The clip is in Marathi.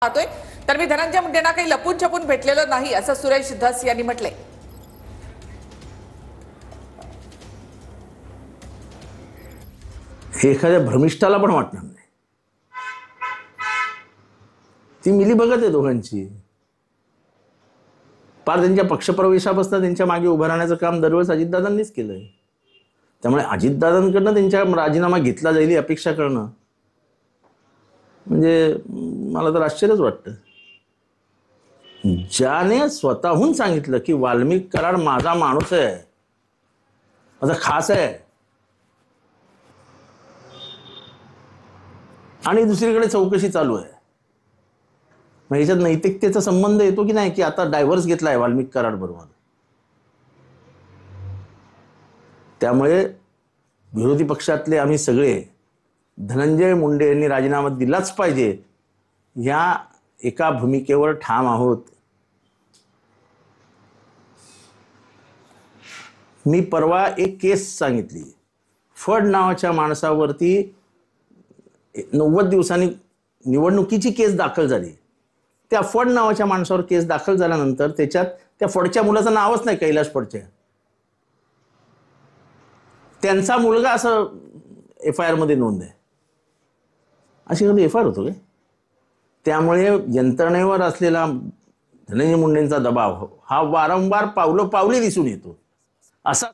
पाहतोय तर मी धनंजय मुंडेंना काही लपून छपून भेटलेलो नाही असं सुरेश धस यांनी म्हटले। एखाद्या भ्रमिष्ठाला पण वाटणार नाही। ती मिलीभगत आहे दोघांची। पार त्यांच्या पक्षप्रवेशापासून त्यांच्या मागे उभं राहण्याचं काम दरवेळेस अजितदादांनीच केलंय। त्यामुळे अजितदादांकडनं त्यांच्या राजीनामा घेतला जाईल ही अपेक्षा करणं म्हणजे मला तर आश्चर्यच वाटतं। ज्याने स्वतःहून सांगितलं की वाल्मिक कराड माझा माणूस आहे, माझा खास आहे, आणि दुसरीकडे चौकशी चालू आहे, मग ह्याच्यात नैतिकतेचा संबंध येतो की नाही की आता डायव्हर्स घेतलाय वाल्मिक कराड बरोबर। त्यामुळे विरोधी पक्षातले आम्ही सगळे धनंजय मुंडे यांनी राजीनामा दिलाच पाहिजे या एका भूमिकेवर ठाम आहोत। मी परवा एक केस सांगितली। फड नावाच्या माणसावरती 90 दिवसांनी निवडणुकीची केस दाखल झाली। त्या फड नावाच्या माणसावर केस दाखल झाल्यानंतर त्याच्यात त्या फडच्या मुलाचं नावच नाही, कैलाश फडच्या। त्यांचा मुलगा असं FIR मध्ये नोंद आहे। अशी कधी FIR होतो काय? त्यामुळे यंत्रणेवर असलेला धनंजय मुंडेंचा दबाव हा वारंवार पावलोपावली दिसून येतो। असा